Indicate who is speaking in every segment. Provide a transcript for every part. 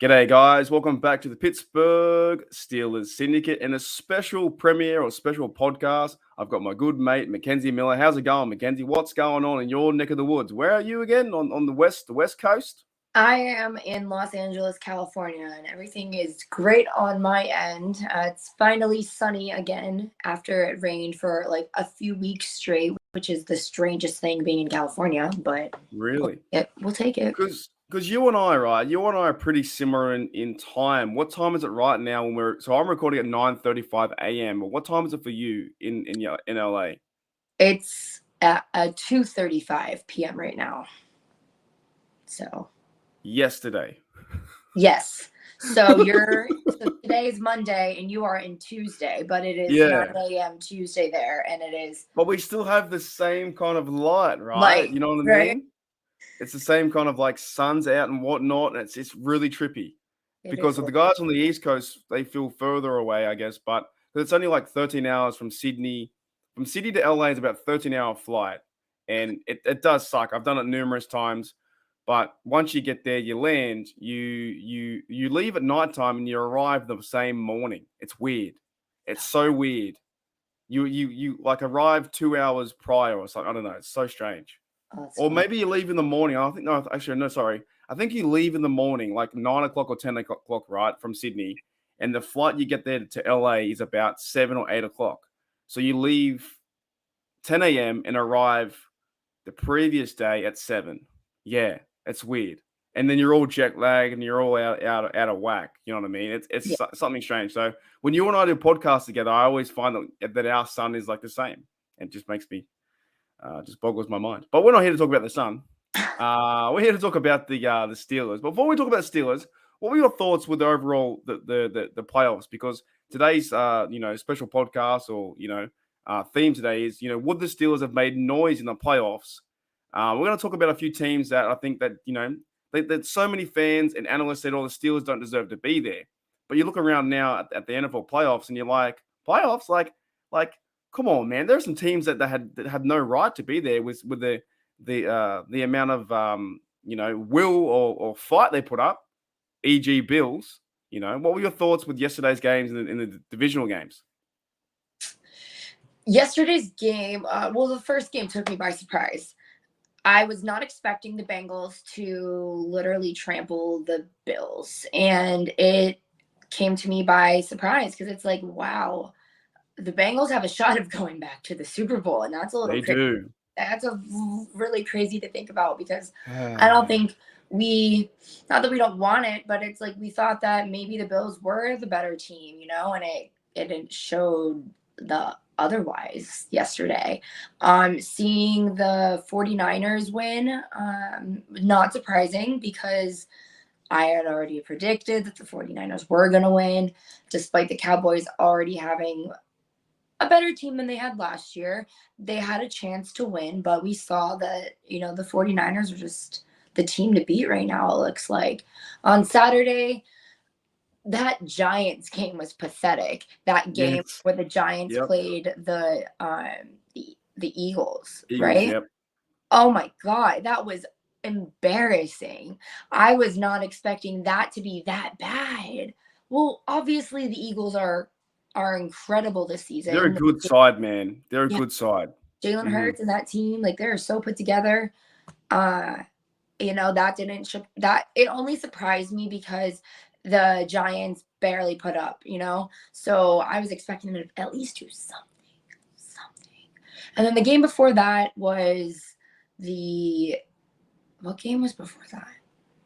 Speaker 1: G'day, guys. Welcome back to the Pittsburgh Steelers Syndicate and a special premiere or special podcast. I've got my good mate, Mackenzie Miller. How's it going, Mackenzie? What's going on in your neck of the woods? Where are you again? On the west coast?
Speaker 2: I am in Los Angeles, California, and everything is great on my end. It's finally sunny again after it rained for like a few weeks straight, which is the strangest thing being in California, but
Speaker 1: Really?
Speaker 2: we'll take it.
Speaker 1: Because you and I, right? You and I are pretty similar in time. What time is it right now so I'm recording at 9:35 a.m. But what time is it for you in LA?
Speaker 2: It's at 2:35 p.m. right now. So
Speaker 1: yesterday.
Speaker 2: Yes. So today is Monday and you are in Tuesday, but it is 9 a.m. Tuesday there, and it is.
Speaker 1: But we still have the same kind of light, right? You know what I mean? It's the same kind of like sun's out and whatnot, and it's really trippy. Because of the guys on the East Coast, they feel further away, I guess, but it's only like 13 hours from Sydney. From Sydney to LA is about 13-hour flight, and it does suck. I've done it numerous times. But once you get there, you land, you leave at nighttime and you arrive the same morning. It's weird. It's so weird. You like arrive 2 hours prior or something. I don't know. It's so strange. Or maybe you leave in the morning. I think you leave in the morning, like 9 o'clock or 10 o'clock, right, from Sydney. And the flight you get there to LA is about 7 or 8 o'clock. So you leave 10 a.m. and arrive the previous day at 7. Yeah. It's weird. And then you're all jet lagged and you're all out of whack. You know what I mean? It's something strange. So when you and I do podcasts together, I always find that our sun is like the same. And it just makes me, just boggles my mind. But we're not here to talk about the sun. We're here to talk about the Steelers. Before we talk about Steelers, what were your thoughts with the overall the playoffs? Because today's special podcast or theme today is would the Steelers have made noise in the playoffs? We're going to talk about a few teams that I think that, that so many fans and analysts said, the Steelers don't deserve to be there. But you look around now at the NFL playoffs and you're like, playoffs? Like, come on, man. There are some teams that had no right to be there with the amount of, will or fight they put up, e.g. Bills. What were your thoughts with yesterday's games in the divisional games?
Speaker 2: Yesterday's game, the first game took me by surprise. I was not expecting the Bengals to literally trample the Bills, and it came to me by surprise because it's like, wow, the Bengals have a shot of going back to the Super Bowl, and that's a little crazy.
Speaker 1: Do.
Speaker 2: That's really crazy to think about because I don't think not that we don't want it, but it's like we thought that maybe the Bills were the better team, and it showed the otherwise yesterday. Seeing the 49ers win, not surprising because I had already predicted that the 49ers were going to win, despite the Cowboys already having a better team than they had last year. They had a chance to win, but we saw that, the 49ers are just the team to beat right now, it looks like. On Saturday, that Giants game was pathetic. That game where the Giants played the Eagles, right?
Speaker 1: Yep.
Speaker 2: Oh my God, that was embarrassing. I was not expecting that to be that bad. Well, obviously the Eagles are incredible this season.
Speaker 1: They're a good side, man. They're a good side.
Speaker 2: Jalen Hurts and that team, like they're so put together. That it only surprised me because the Giants barely put up, so I was expecting them to at least do something. And then the game before that was what game was before that?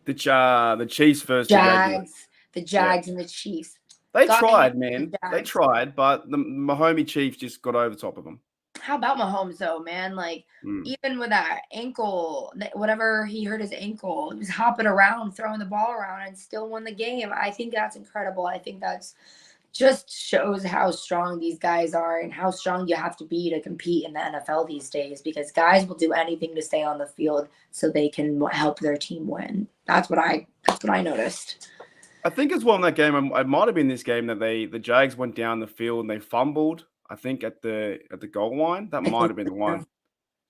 Speaker 1: The Chiefs versus
Speaker 2: Jags. The Jags and the Chiefs.
Speaker 1: They tried, man. They tried, but the Mahomes Chiefs just got over top of them.
Speaker 2: How about Mahomes, though, man? Like, even with that ankle, whatever he hurt his ankle, he was hopping around, throwing the ball around, and still won the game. I think that's incredible. I think that's just shows how strong these guys are and how strong you have to be to compete in the NFL these days, because guys will do anything to stay on the field so they can help their team win. That's what I noticed.
Speaker 1: I think as well in that game, it might have been this game that the Jags went down the field and they fumbled. I think at the goal line, that might have been the one.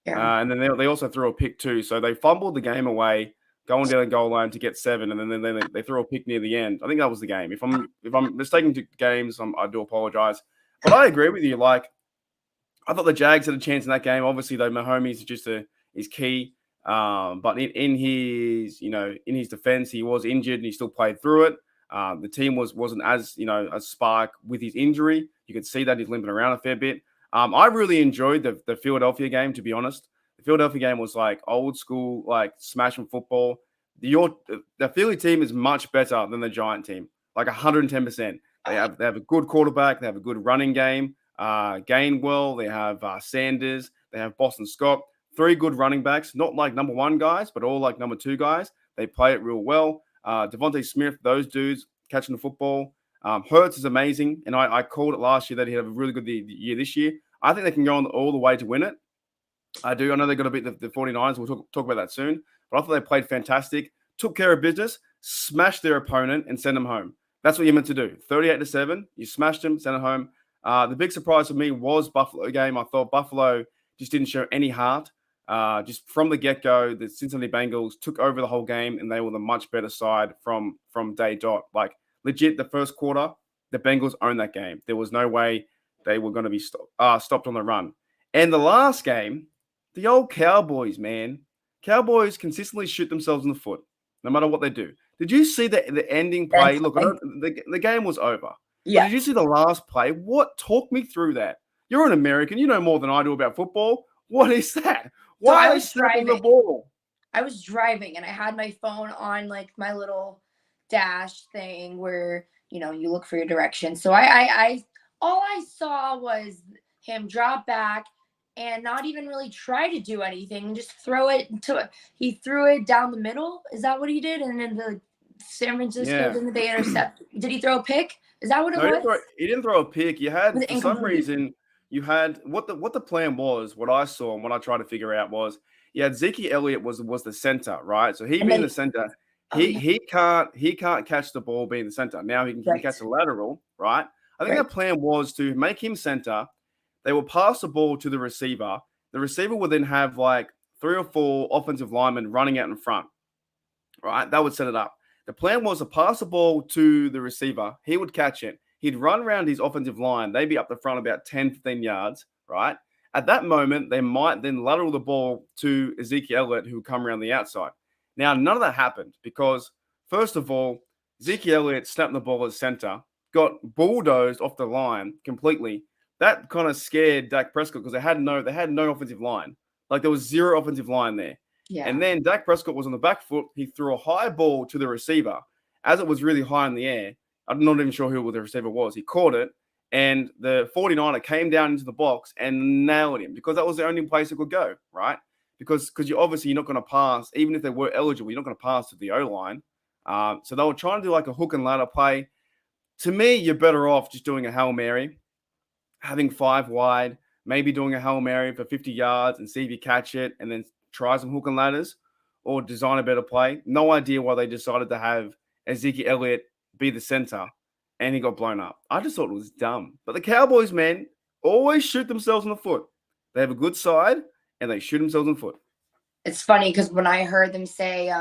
Speaker 2: Yeah.
Speaker 1: And then they also threw a pick too. So they fumbled the game away. going down the goal line to get 7, and then they throw a pick near the end. I think that was the game. If I'm mistaken to games, I do apologize. But I agree with you. Like, I thought the Jags had a chance in that game. Obviously, though, Mahomes is key. But in his defense, he was injured and he still played through it. The team wasn't as a spark with his injury. You could see that he's limping around a fair bit. I really enjoyed the Philadelphia game, to be honest. The Philadelphia game was like old school, like smashing football. The Philly team is much better than the Giant team, like 110%. They have a good quarterback. They have a good running game. Gainwell. They have Sanders. They have Boston Scott. 3 good running backs, not like number 1 guys, but all like number 2 guys. They play it real well. Devontae Smith, those dudes catching the football. Hurts is amazing, and I called it last year that he'd have a really good year this year. I think they can go on all the way to win it. I do. I know they're going to beat the 49ers. We'll talk about that soon. But I thought they played fantastic, took care of business, smashed their opponent, and sent them home. That's what you're meant to do. 38-7, you smashed them, sent them home. The big surprise for me was Buffalo game. I thought Buffalo just didn't show any heart. Just from the get-go, the Cincinnati Bengals took over the whole game, and they were the much better side from day dot. Like, legit, the first quarter, the Bengals owned that game. There was no way they were going to be stopped on the run. And the last game, the old Cowboys, man. Cowboys consistently shoot themselves in the foot, no matter what they do. Did you see the ending play? Look, the game was over. Yeah. But did you see the last play? What? Talk me through that. You're an American. You know more than I do about football. What is that? Why are they snapping the ball?
Speaker 2: I was driving, and I had my phone on, like, my little dash thing where, you look for your direction. So all I saw was him drop back and not even really try to do anything, just throw it he threw it down the middle. Is that what he did? And then the San Francisco, didn't they intercept? Did he throw a pick? Is that what it was?
Speaker 1: He didn't throw a pick. You had, for some reason, you had what the plan was. What I saw and what I tried to figure out was, you had Zeke Elliott was the center, right? So he being the center, he can't catch the ball being the center. Now he can catch the lateral, right? I think the plan was to make him center. They will pass the ball to the receiver. The receiver would then have like 3 or 4 offensive linemen running out in front, right? That would set it up. The plan was to pass the ball to the receiver. He would catch it. He'd run around his offensive line. They'd be up the front about 10, 15 yards, right? At that moment, they might then lateral the ball to Ezekiel Elliott, who would come around the outside. Now, none of that happened because, first of all, Ezekiel Elliott snapped the ball at center, got bulldozed off the line completely. That kind of scared Dak Prescott because they had no offensive line. Like, there was 0 offensive line there. Yeah. And then Dak Prescott was on the back foot. He threw a high ball to the receiver. As it was really high in the air, I'm not even sure who the receiver was. He caught it, and the 49er came down into the box and nailed him because that was the only place it could go, right? Because you're not going to pass, even if they were eligible, you're not going to pass to the O-line. So they were trying to do like a hook and ladder play. To me, you're better off just doing a Hail Mary, having 5 wide, maybe doing a Hail Mary for 50 yards and see if you catch it and then try some hook and ladders or design a better play. No idea why they decided to have Ezekiel Elliott be the center and he got blown up. I just thought it was dumb. But the Cowboys, man, always shoot themselves in the foot. They have a good side and they shoot themselves in the foot.
Speaker 2: It's funny because when I heard them say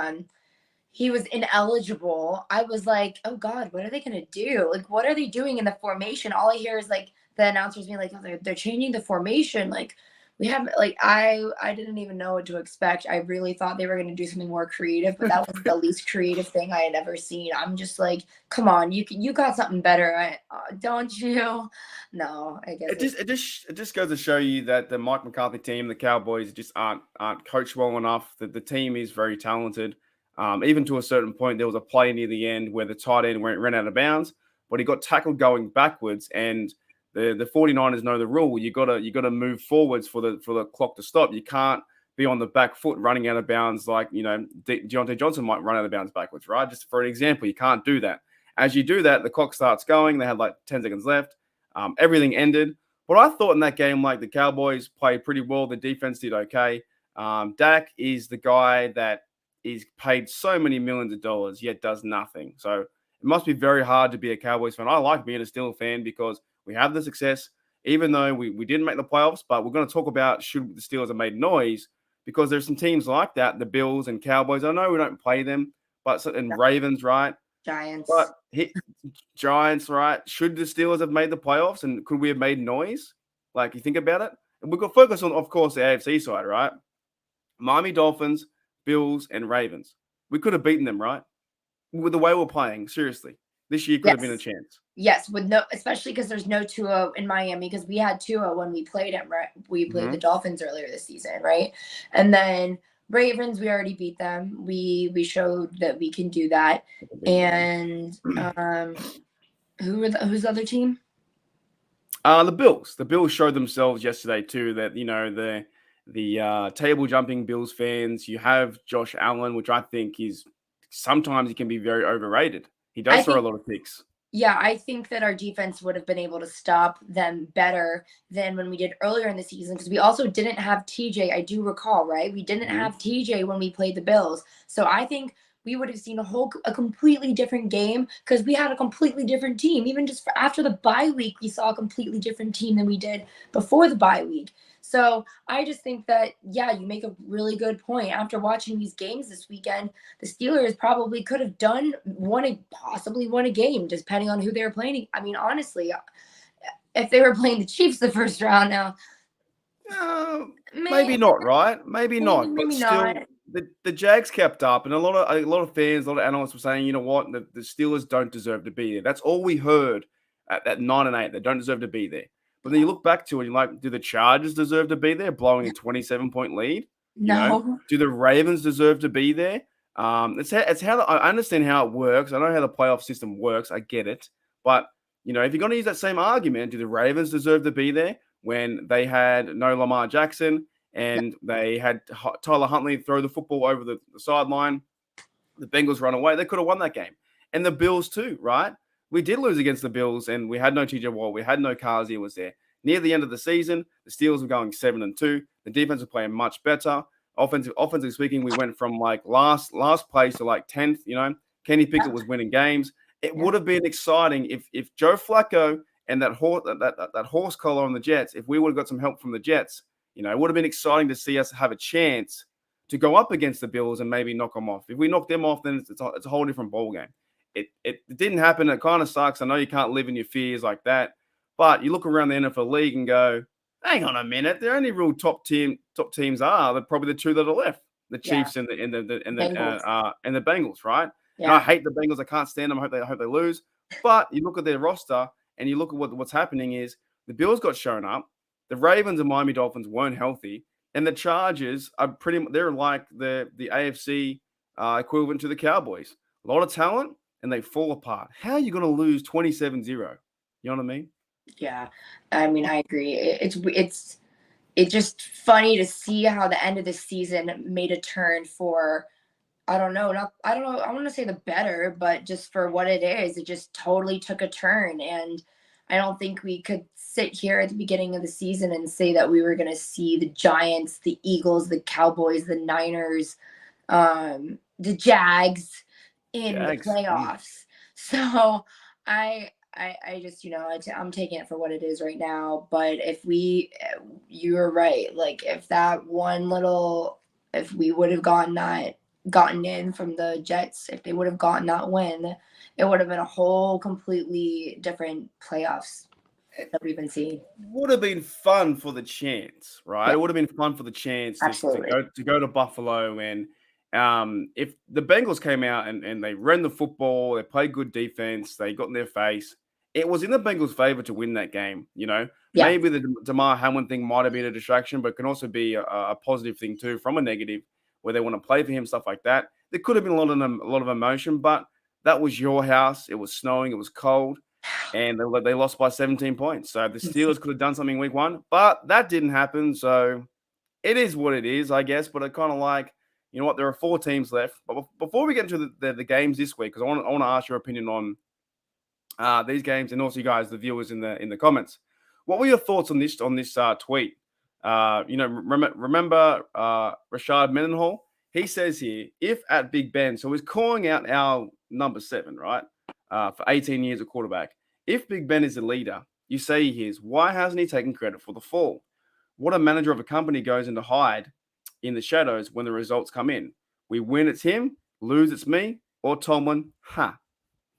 Speaker 2: he was ineligible, I was like, oh God, what are they going to do? Like, what are they doing in the formation? All I hear is like the announcers being like, oh, they're changing the formation. Like, we haven't, like, I didn't even know what to expect. I really thought they were going to do something more creative, but that was the least creative thing I had ever seen. I'm just like, come on, you got something better, don't you? No, I guess
Speaker 1: it just goes to show you that the Mike McCarthy team, the Cowboys, just aren't coached well enough. That the team is very talented. Even to a certain point, there was a play near the end where the tight end ran out of bounds, but he got tackled going backwards, and the 49ers know the rule. You gotta move forwards for the clock to stop. You can't be on the back foot running out of bounds like, Deontay Johnson might run out of bounds backwards, right? Just for an example, you can't do that. As you do that, the clock starts going. They had like 10 seconds left. Everything ended. But I thought in that game, like, the Cowboys played pretty well. The defense did okay. Dak is the guy that is paid so many millions of dollars, yet does nothing. So it must be very hard to be a Cowboys fan. I like being a Steelers fan because we have the success, even though we didn't make the playoffs. But we're going to talk about should the Steelers have made noise. because there's some teams like that, the Bills and Cowboys. I know we don't play them, and Ravens, right?
Speaker 2: Giants.
Speaker 1: But Giants, right? Should the Steelers have made the playoffs, and could we have made noise? Like, you think about it? And we've got to focus on, of course, the AFC side, right? Miami Dolphins, Bills, and Ravens. We could have beaten them, right? With the way we're playing, seriously. This year could have been a chance.
Speaker 2: Yes, especially because there's no Tua in Miami, because we had Tua when we played him, right? We played the Dolphins earlier this season, right? And then Ravens, we already beat them. We showed that we can do that. And who's the other team?
Speaker 1: The Bills. The Bills showed themselves yesterday too that the table jumping Bills fans. You have Josh Allen, which I think sometimes he can be very overrated. He does throw a lot of picks.
Speaker 2: Yeah, I think that our defense would have been able to stop them better than when we did earlier in the season, because we also didn't have TJ. I do recall, right? We didn't have TJ when we played the Bills. So I think we would have seen a completely different game, because we had a completely different team. Even just after the bye week, we saw a completely different team than we did before the bye week. So I just think that, yeah, you make a really good point. After watching these games this weekend, the Steelers probably could have possibly won a game, depending on who they were playing. I mean, honestly, if they were playing the Chiefs the first round now.
Speaker 1: Maybe not, right? Maybe not.
Speaker 2: Maybe
Speaker 1: but still,
Speaker 2: not.
Speaker 1: The Jags kept up, and a lot of fans, a lot of analysts were saying, you know what, the Steelers don't deserve to be there. That's all we heard at 9-8. They don't deserve to be there. But then you look back to it, and you're like, do the Chargers deserve to be there, blowing a 27-point lead?
Speaker 2: No.
Speaker 1: Do the Ravens deserve to be there? It's how I understand how it works. I know how the playoff system works. I get it. But, if you're going to use that same argument, do the Ravens deserve to be there when they had no Lamar Jackson and they had Tyler Huntley throw the football over the sideline? The Bengals run away. They could have won that game. And the Bills too, right? We did lose against the Bills, and we had no TJ Watt. We had no Kazi was there. Near the end of the season, the Steelers were going 7-2. The defense was playing much better. Offensively speaking, we went from like last place to like 10th. Kenny Pickett was winning games. It would have been exciting if Joe Flacco and that horse collar on the Jets, if we would have got some help from the Jets, it would have been exciting to see us have a chance to go up against the Bills and maybe knock them off. If we knock them off, then it's a whole different ball game. It didn't happen. It kind of sucks. I know you can't live in your fears like that, but you look around the NFL league and go, hang on a minute. The only real top teams are probably the two that are left: the Chiefs and the Bengals, right? Yeah. And I hate the Bengals. I can't stand them. I hope they lose. But you look at their roster and you look at what's happening is the Bills got shown up. The Ravens and Miami Dolphins weren't healthy, and the Chargers are they're like the AFC equivalent to the Cowboys. A lot of talent, and they fall apart. How are you going to lose 27-0? You know what I mean?
Speaker 2: Yeah, I mean, I agree. It's just funny to see how the end of the season made a turn for, I don't know. I want to say the better, but just for what it is, it just totally took a turn. And I don't think we could sit here at the beginning of the season and say that we were going to see the Giants, the Eagles, the Cowboys, the Niners, the Jags in the playoffs. So I just, I'm taking it for what it is right now. But you're right. Like if we would have gotten in from the Jets, if they would have gotten that win, it would have been a whole completely different playoffs that we've been seeing.
Speaker 1: Would have been fun for the chance, right? Yeah. It would have been fun for the chance to go to Buffalo. And if the Bengals came out and they ran the football, they played good defense, they got in their face, it was in the Bengals' favor to win that game. Yeah. Maybe the Damar Hamlin thing might have been a distraction, but can also be a positive thing too from a negative, where they want to play for him, stuff like that. There could have been a lot of emotion, but that was your house. It was snowing. It was cold. And they lost by 17 points. So the Steelers could have done something week one, but that didn't happen. So it is what it is, I guess. But I kind of like, you know what, there are 4 teams left. But before we get into the games this week, because I want to ask your opinion on these games, and also you guys, the viewers in the comments. What were your thoughts on this tweet? Remember Rashad Mendenhall? He says here, if at Big Ben, so he's calling out our number 7, right? For 18 years of quarterback. If Big Ben is the leader, you say he is, why hasn't he taken credit for the fall? What a manager of a company goes in to hide in the shadows when the results come in. We win, it's him. Lose, it's me. Or Tomlin.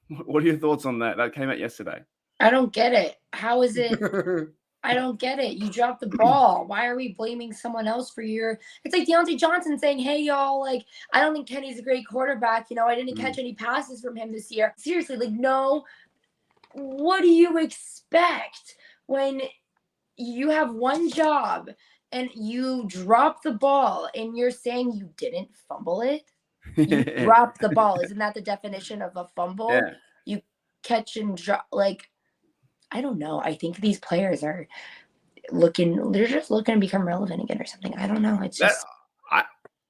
Speaker 1: What are your thoughts on that? That came out yesterday.
Speaker 2: I don't get it. How is it? I don't get it. You dropped the ball. Why are we blaming someone else for your? It's like Deontay Johnson saying, "Hey, y'all, like I don't think Kenny's a great quarterback. I didn't catch any passes from him this year." Seriously, like no. What do you expect when you have one job and you drop the ball and you're saying you didn't fumble it? You dropped the ball. Isn't that the definition of a fumble?
Speaker 1: Yeah.
Speaker 2: You catch and drop. Like, I don't know. I think these players are they're just looking to become relevant again or something. I don't know. It's just.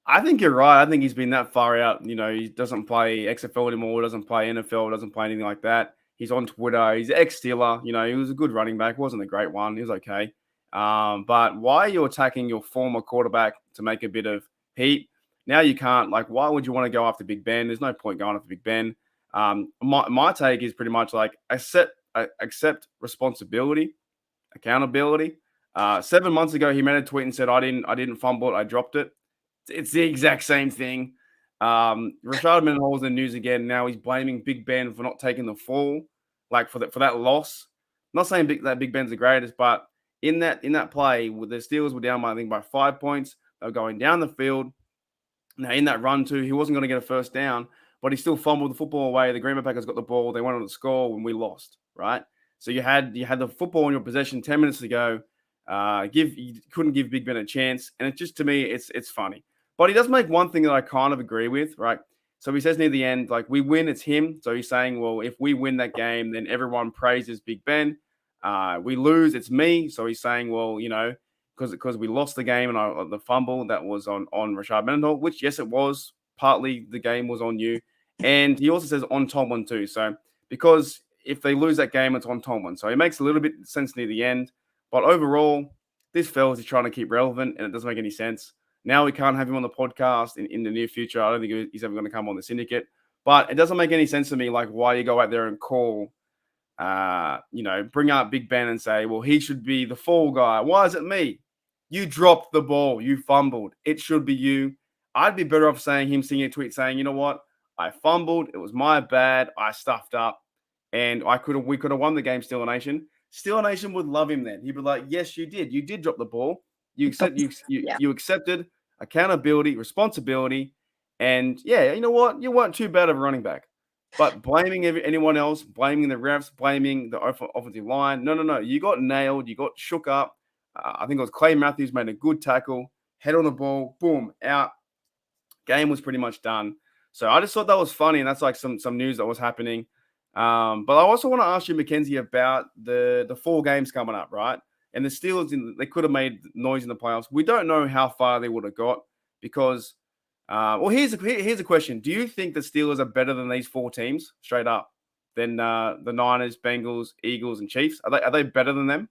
Speaker 1: I think you're right. I think he's been that far out. He doesn't play XFL anymore, doesn't play NFL, doesn't play anything like that. He's on Twitter. He's ex-Steeler. He was a good running back. Wasn't a great one. He was okay. But why are you attacking your former quarterback to make a bit of heat? Now you can't. Like, why would you want to go after Big Ben? There's no point going after Big Ben. My take is pretty much like accept responsibility, accountability. 7 months ago, he made a tweet and said, I didn't fumble it. I dropped it. It's the exact same thing. Rashad Mendenhall's in the news again. Now he's blaming Big Ben for not taking the fall, like for that loss. I'm not saying that Big Ben's the greatest, but in that play, the Steelers were down, I think, by 5 points. They were going down the field. Now in that run too, he wasn't going to get a first down, but he still fumbled the football away. The Green Bay Packers got the ball. They went on to score when we lost, right? So you had the football in your possession 10 minutes to go. You couldn't give Big Ben a chance, and it's just, to me, it's funny. But he does make one thing that I kind of agree with, right? So he says near the end, like, we win, it's him. So he's saying, well, if we win that game, then everyone praises Big Ben. We lose, it's me. So he's saying, well, because we lost the game and the fumble that was on Rashad Mendenhall, which, yes, it was. Partly the game was on you. And he also says on Tomlin too. So because if they lose that game, it's on Tomlin. So it makes a little bit of sense near the end. But overall, this fella's trying to keep relevant, and it doesn't make any sense. Now we can't have him on the podcast in the near future. I don't think he's ever going to come on the Syndicate. But it doesn't make any sense to me, like, why you go out there and call, bring up Big Ben and say, well, he should be the fall guy. Why is it me? You dropped the ball. You fumbled. It should be you. I'd be better off seeing a tweet saying, you know what? I fumbled. It was my bad. I stuffed up. And we could have won the game, Steeler Nation. Steeler Nation would love him then. He'd be like, yes, you did. You did drop the ball. You accepted accountability, responsibility. And, yeah, you know what? You weren't too bad of a running back. But blaming anyone else, blaming the refs, blaming the offensive line. No. You got nailed. You got shook up. I think it was Clay Matthews made a good tackle. Head on the ball. Boom. Out. Game was pretty much done. So I just thought that was funny. And that's like some news that was happening. But I also want to ask you, Mackenzie, about the 4 games coming up, right? And the Steelers, they could have made noise in the playoffs. We don't know how far they would have got because, here's a question. Do you think the Steelers are better than these 4 teams, straight up, than the Niners, Bengals, Eagles, and Chiefs? Are they better than them?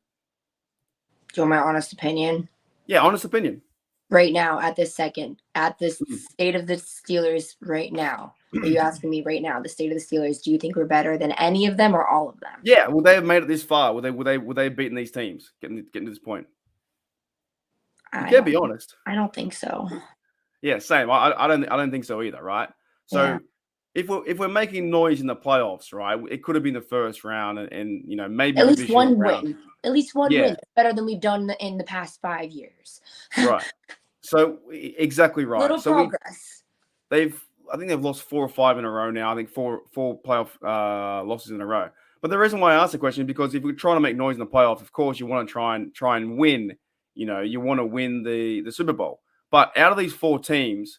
Speaker 2: Do you want my honest opinion?
Speaker 1: Yeah, honest opinion.
Speaker 2: Right now, at this second, at this state of the Steelers right now, are you asking me right now, the state of the Steelers, do you think we're better than any of them or all of them?
Speaker 1: Yeah, would they have made it this far? Would they have beaten these teams, getting to this point? You can't be honest.
Speaker 2: I don't think so.
Speaker 1: Yeah, same. I don't think so either, right? So if we're making noise in the playoffs, right, it could have been the first round and maybe
Speaker 2: at least one win. At least one win. It's better than we've done in the past 5 years.
Speaker 1: Right. So exactly right.
Speaker 2: Little progress.
Speaker 1: I think they've lost 4 or 5 in a row now. I think four playoff losses in a row. But the reason why I asked the question is because if we're trying to make noise in the playoffs, of course you want to try and win. You want to win the Super Bowl. But out of these 4 teams,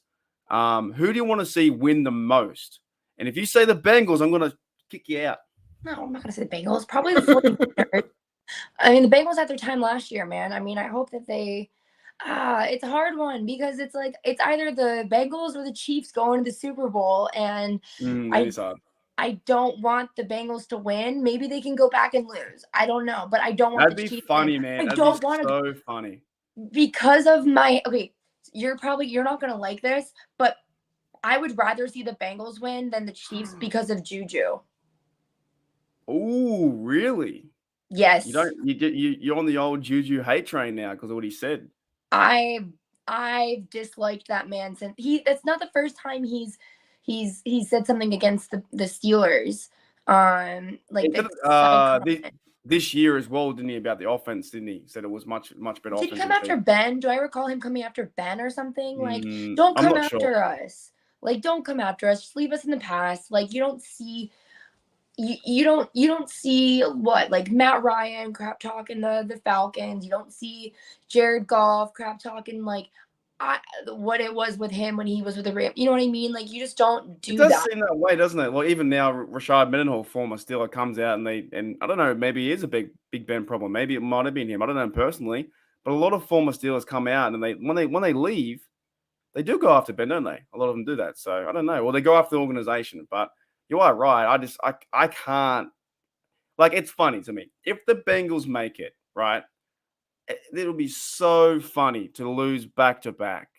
Speaker 1: who do you want to see win the most? And if you say the Bengals, I'm going to kick you out.
Speaker 2: No, I'm not going to say the Bengals. Probably the 49ers. I mean, the Bengals had their time last year, man. I mean, I hope that they. It's a hard one because it's like it's either the Bengals or the Chiefs going to the Super Bowl, and I don't want the Bengals to win. Maybe they can go back and lose. I don't know, but I don't want the Chiefs.
Speaker 1: That'd be funny, man. That'd be so funny.
Speaker 2: Because of my you're not gonna like this, but I would rather see the Bengals win than the Chiefs because of Juju.
Speaker 1: Oh, really?
Speaker 2: Yes.
Speaker 1: You're on the old Juju hate train now because of what he said.
Speaker 2: I I've disliked that man since it's not the first time he's said something against the Steelers. Like
Speaker 1: this year as well, didn't he, about the offense, didn't he? Said it was much better.
Speaker 2: Did he come after Ben? Do I recall him coming after Ben or something? Like, don't come after us. Like, don't come after us. Just leave us in the past. Like, you don't see what, like, Matt Ryan crap talking the Falcons. You don't see Jared Goff crap talking like what it was with him when he was with the Rams. You know what I mean? Like, you just don't do that.
Speaker 1: It does seem that way, doesn't it? Well, even now, Rashad Mendenhall, former Steeler, comes out and I don't know, maybe it is a Big Ben problem. Maybe it might have been him. I don't know personally, but a lot of former Steelers come out and when they leave, they do go after Ben, don't they? A lot of them do that. So I don't know. Well, they go after the organization, but you are right. I can't. Like, it's funny to me. If the Bengals make it, right, it'll be so funny to lose back-to-back.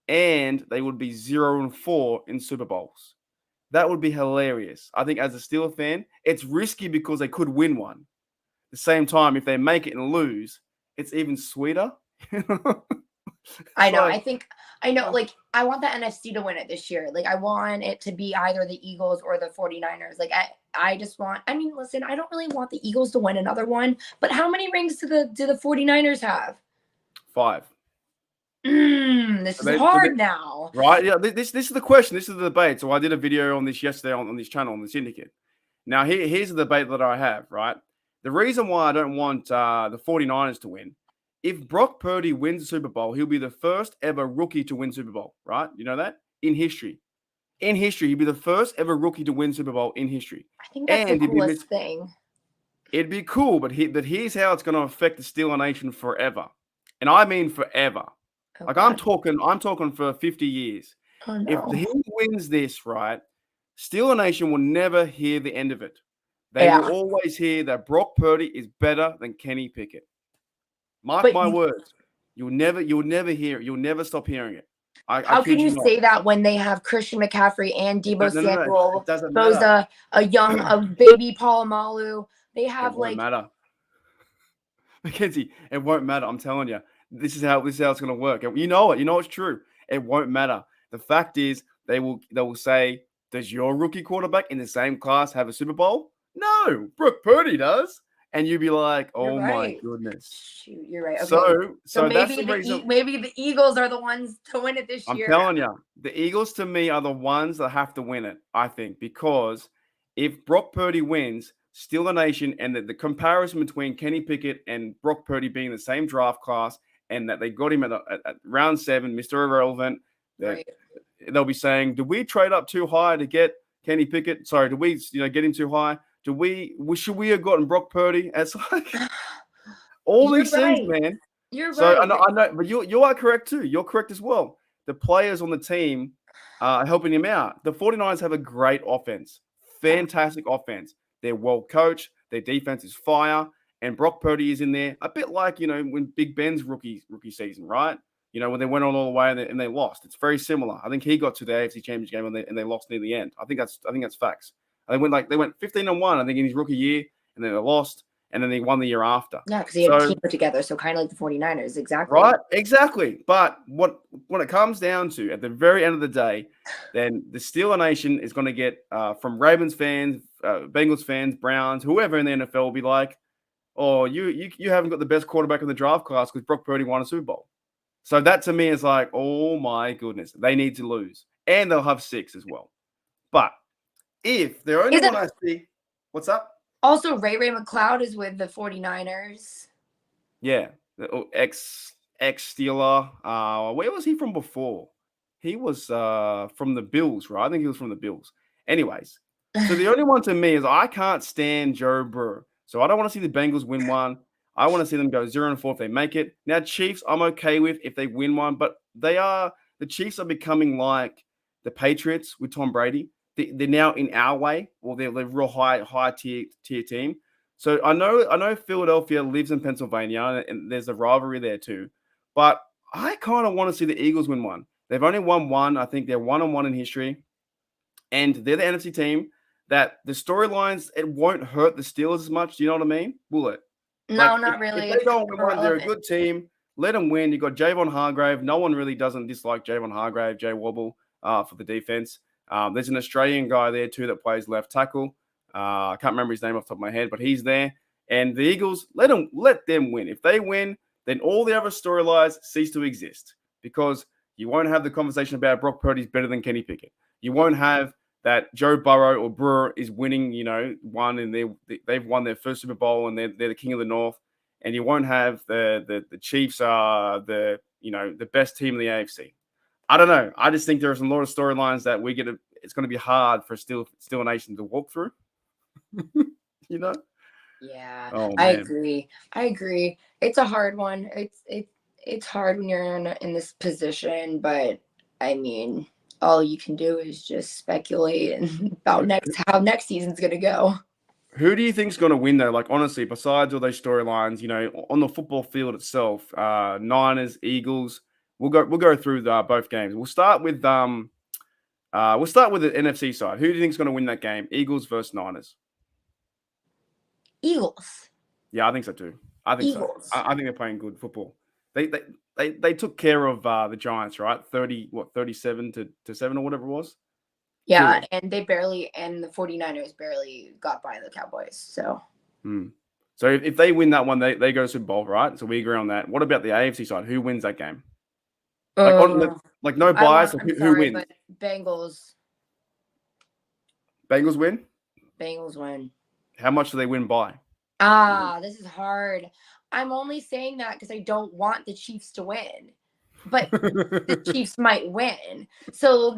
Speaker 1: And they would be 0-4 in Super Bowls. That would be hilarious. I think as a Steelers fan, it's risky because they could win one. At the same time, if they make it and lose, it's even sweeter.
Speaker 2: I know. I know. Like, I want the NFC to win it this year. Like, I want it to be either the Eagles or the 49ers. Like, I just want, I mean, listen, I don't really want the Eagles to win another one, but how many rings do the 49ers have?
Speaker 1: 5.
Speaker 2: This is hard now.
Speaker 1: Right? Yeah, this is the question. This is the debate. So I did a video on this yesterday on this channel, on the Syndicate. Now, here's the debate that I have, right? The reason why I don't want the 49ers to win, if Brock Purdy wins the Super Bowl, he'll be the first ever rookie to win Super Bowl, right? You know that? In history. In history, he'd be the first ever rookie to win Super Bowl in history.
Speaker 2: I think that's the coolest thing.
Speaker 1: It'd be cool, but here's how it's going to affect the Steeler Nation forever. And I mean forever. Oh, like, I'm talking for 50 years.
Speaker 2: Oh, no.
Speaker 1: If he wins this, right, Steeler Nation will never hear the end of it. They will always hear that Brock Purdy is better than Kenny Pickett. Mark my words. You'll never hear it. You'll never stop hearing it.
Speaker 2: How can you say that when they have Christian McCaffrey and Deebo Samuel, Bosa, a baby Polamalu? They have
Speaker 1: it won't matter. Mackenzie, it won't matter. I'm telling you. This is how it's going to work. You know it. You know it's true. It won't matter. The fact is, they will say, does your rookie quarterback in the same class have a Super Bowl? No, Brock Purdy does. And you'd be like, oh my goodness.
Speaker 2: Shoot, you're right. Okay.
Speaker 1: So
Speaker 2: maybe
Speaker 1: that's the reason.
Speaker 2: Maybe the Eagles are the ones to win it this year.
Speaker 1: I'm telling you, the Eagles to me are the ones that have to win it, I think, because if Brock Purdy wins, Steeler Nation, and the comparison between Kenny Pickett and Brock Purdy being the same draft class, and that they got him at round 7, Mr. Irrelevant, they'll be saying, did we trade up too high to get Kenny Pickett? Sorry, did we get him too high? Should we have gotten Brock Purdy? It's like all these things, man.
Speaker 2: You're right.
Speaker 1: So I know, but you are correct too. You're correct as well. The players on the team are helping him out. The 49ers have a great offense, fantastic offense. They're well coached. Their defense is fire. And Brock Purdy is in there, a bit like, when Big Ben's rookie season, right? When they went on all the way and they lost. It's very similar. I think he got to the AFC Championship game and they lost near the end. I think that's facts. They went 15-1, I think, in his rookie year, and then they lost, and then they won the year after.
Speaker 2: Yeah, because they had a team put together, so kind of like the 49ers, exactly.
Speaker 1: Right, exactly. But when it comes down to, at the very end of the day, then the Steeler Nation is going to get from Ravens fans, Bengals fans, Browns, whoever in the NFL will be like, oh, you haven't got the best quarterback in the draft class because Brock Purdy won a Super Bowl. So that to me is like, oh my goodness, they need to lose. And they'll have 6 as well. But if they're only one I see, what's up?
Speaker 2: Also, Ray McCloud is with the 49ers.
Speaker 1: Yeah, ex-Steeler. Where was he from before? He was from the Bills, right? I think he was from the Bills. Anyways, so the only one to me is I can't stand Joe Burrow. So I don't want to see the Bengals win one. I want to see them go 0-4 if they make it. Now, Chiefs, I'm okay with if they win one, but the Chiefs are becoming like the Patriots with Tom Brady. They're now in our way, or they're real high tier team. So I know Philadelphia lives in Pennsylvania, and there's a rivalry there too. But I kind of want to see the Eagles win one. They've only won one. I think they're 1-1 in history, and they're the NFC team that the storylines, it won't hurt the Steelers as much. Do you know what I mean? Will it?
Speaker 2: No, not really.
Speaker 1: If they don't win one, they're a good team. Let them win. You got Javon Hargrave. No one really doesn't dislike Javon Hargrave, Jay Wobble for the defense. There's an Australian guy there too that plays left tackle. I can't remember his name off the top of my head, but he's there. And the Eagles, let them win. If they win, then all the other storylines cease to exist because you won't have the conversation about Brock Purdy's better than Kenny Pickett. You won't have that Joe Burrow or Brewer is winning, one and they've won their first Super Bowl and they're the king of the North. And you won't have the Chiefs are the best team in the AFC. I don't know. I just think there's a lot of storylines that it's going to be hard for Steel Nation to walk through.
Speaker 2: Yeah,
Speaker 1: oh,
Speaker 2: I agree. It's a hard one. It's hard when you're in this position, but I mean, all you can do is just speculate about how next season's gonna go.
Speaker 1: Who do you think's going to win though? Like honestly, besides all those storylines, on the football field itself, Niners, Eagles. We'll go through both games. We'll start with the NFC side. Who do you think's going to win that game? Eagles versus Niners.
Speaker 2: Eagles.
Speaker 1: Yeah, I think so too. I think
Speaker 2: Eagles.
Speaker 1: so. I think they're playing good football. They took care of the Giants, right? 37-7 or whatever it was.
Speaker 2: Yeah, and the 49ers barely got by the Cowboys. So
Speaker 1: So if they win that one, they go to Super Bowl, right? So we agree on that. What about the AFC side? Who wins that game? Like no bias. Who wins?
Speaker 2: But Bengals.
Speaker 1: Bengals win?
Speaker 2: Bengals win.
Speaker 1: How much do they win by?
Speaker 2: This is hard. I'm only saying that because I don't want the Chiefs to win. But the Chiefs might win. So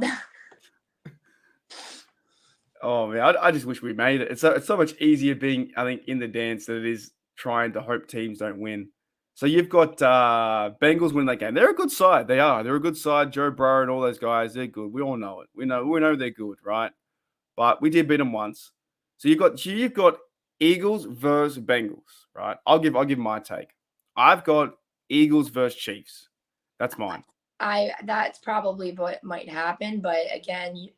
Speaker 1: oh man, I just wish we made it. It's so much easier being, I think, in the dance than it is trying to hope teams don't win. So you've got Bengals win that game. They're a good side. They are. They're a good side. Joe Burrow and all those guys, they're good. We all know it. We know they're good, right? But we did beat them once. So you've got Eagles versus Bengals, right? I'll give my take. I've got Eagles versus Chiefs. That's mine.
Speaker 2: That's probably what might happen, but again, I don't know.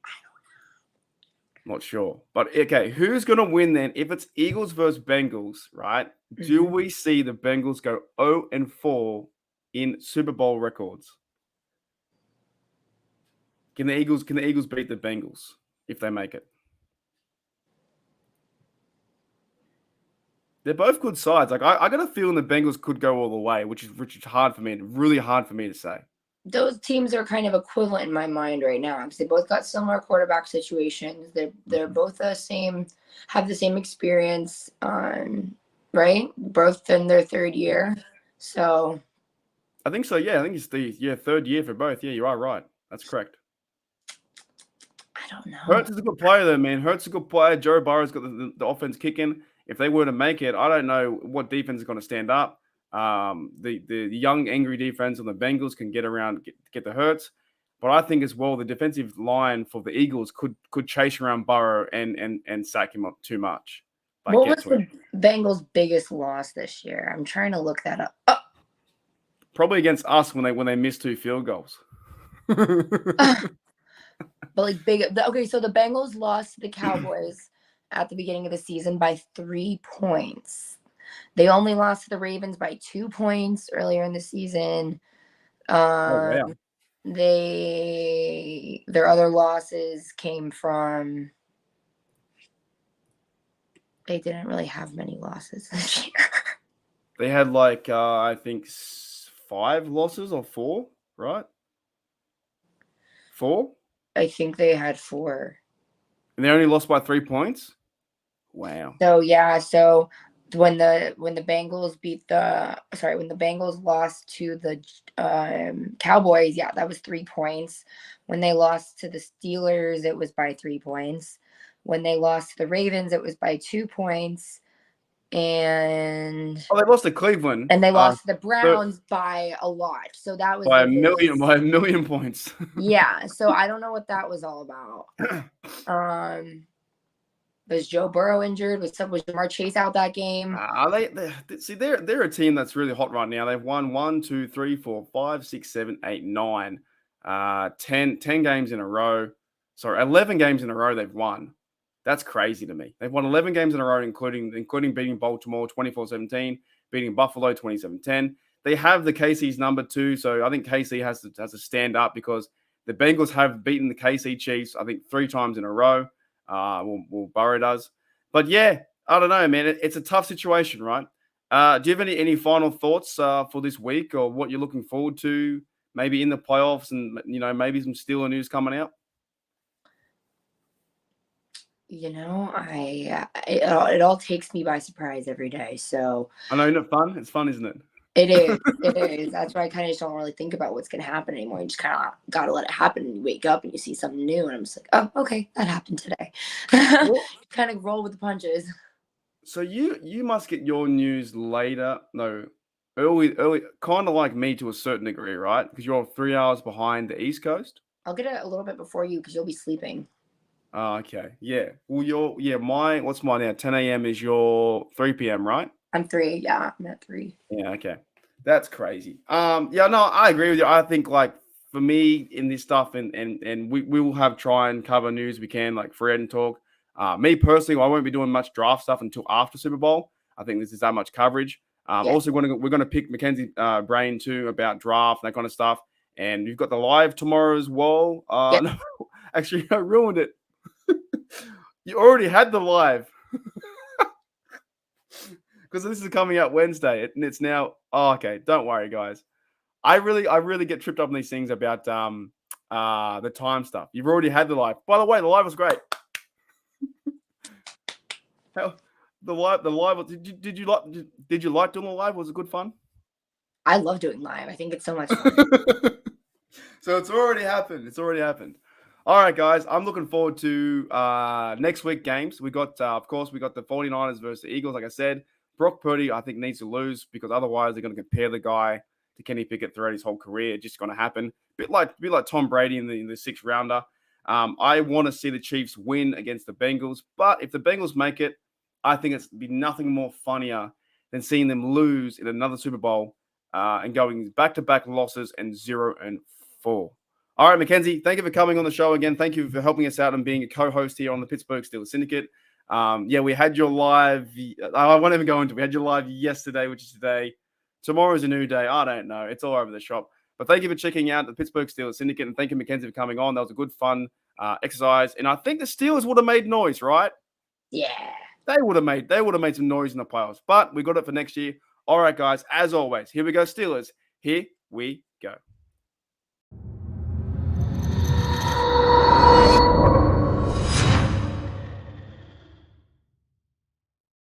Speaker 1: Not sure. But okay, who's going to win then? If it's Eagles versus Bengals, right? Do we see the Bengals go 0-4 in Super Bowl records? Can the Eagles beat the Bengals if they make it? They're both good sides. Like I got a feeling the Bengals could go all the way, which is hard for me, really hard for me to say.
Speaker 2: Those teams are kind of equivalent in my mind right now because they both got similar quarterback situations. They're both the same, have the same experience, right? Both in their third year. So
Speaker 1: I think so. Yeah, I think it's the third year for both. Yeah, you are right. That's correct.
Speaker 2: I don't know.
Speaker 1: Hurts is a good player though, man. Hurts is a good player. Joe Burrow's got the offense kicking. If they were to make it, I don't know what defense is going to stand up. The young, angry defense on the Bengals can get around, get the Hurts. But I think as well, the defensive line for the Eagles could chase around Burrow and sack him up too much.
Speaker 2: What was the Bengals' biggest loss this year? I'm trying to look that up. Oh.
Speaker 1: Probably against us when they missed 2 field goals.
Speaker 2: But like okay, so the Bengals lost to the Cowboys at the beginning of the season by 3 points. They only lost to the Ravens by 2 points earlier in the season. Their other losses came from. They didn't really have many losses this year.
Speaker 1: They had I think 5 losses or 4, right? 4?
Speaker 2: I think they had 4.
Speaker 1: And they only lost by 3 points? Wow.
Speaker 2: So yeah, so when the Bengals when the Bengals lost to the Cowboys, yeah, that was 3 points. When they lost to the Steelers, it was by 3 points. When they lost to the Ravens, it was by 2 points. And
Speaker 1: they lost to Cleveland.
Speaker 2: And they lost to the Browns by a lot. So that was
Speaker 1: by a million points.
Speaker 2: Yeah. So I don't know what that was all about. Was Joe Burrow injured? Was Jamar Chase out that game?
Speaker 1: They're a team that's really hot right now. They've won 1, 2, 3, 4, 5, 6, 7, 8, 9, 10 games in a row. Sorry, 11 games in a row they've won. That's crazy to me. They've won 11 games in a row, including beating Baltimore 24-17, beating Buffalo 27-10. they have the KC's number 2, so I think KC has to stand up because the Bengals have beaten the KC Chiefs, I think 3 times in a row. Well, Burrow does. But yeah, I don't know, man. It's a tough situation, right? Do you have any final thoughts for this week or what you're looking forward to maybe in the playoffs and, maybe some Steeler news coming out?
Speaker 2: It all takes me by surprise every day. So
Speaker 1: I know, isn't it fun? It's fun, isn't it?
Speaker 2: It is. It is. That's why I kind of just don't really think about what's going to happen anymore. You just kind of got to let it happen. And you wake up and you see something new. And I'm just like, oh, okay, that happened today. Kind of roll with the punches.
Speaker 1: So you must get your news later. No, early, kind of like me to a certain degree, right? Because you're 3 hours behind the East Coast.
Speaker 2: I'll get it a little bit before you because you'll be sleeping.
Speaker 1: Oh, okay. Yeah. Well, what's mine now? 10 a.m. is your 3 p.m., right?
Speaker 2: I'm 3. Yeah, I'm at 3.
Speaker 1: Yeah, okay. That's crazy. Yeah, no, I agree with you. I think like for me in this stuff and we will try and cover news we can, like Fred and talk. Me personally, I won't be doing much draft stuff until after Super Bowl. I think this is that much coverage. Also we're gonna pick Mackenzie's brain too about draft and that kind of stuff. And you've got the live tomorrow as well. No, actually I ruined it. You already had the live. Because this is coming out Wednesday, and it's now. Oh, okay. Don't worry, guys. I really get tripped up on these things about the time stuff. You've already had the live. By the way, the live was great. The live. Did you like doing the live? Was it good fun?
Speaker 2: I love doing live. I think it's so much fun.
Speaker 1: So it's already happened. All right, guys. I'm looking forward to next week games. We got, of course, the 49ers versus the Eagles. Like I said. Brock Purdy, I think, needs to lose because otherwise they're going to compare the guy to Kenny Pickett throughout his whole career. It's just going to happen. Be like Tom Brady in the 6th rounder. I want to see the Chiefs win against the Bengals, but if the Bengals make it, I think it's be nothing more funnier than seeing them lose in another Super Bowl and going back-to-back losses and 0-4. All right, Mackenzie, thank you for coming on the show again. Thank you for helping us out and being a co-host here on the Pittsburgh Steelers Syndicate. We had your live. I won't even go into it. We had your live yesterday, which is today. Tomorrow is a new day. I don't know. It's all over the shop. But thank you for checking out the Pittsburgh Steelers Syndicate, and thank you, Mackenzie, for coming on. That was a good, fun exercise. And I think the Steelers would have made noise, right?
Speaker 2: Yeah.
Speaker 1: They would have made some noise in the playoffs. But we got it for next year. All right, guys. As always, here we go, Steelers. Here we go.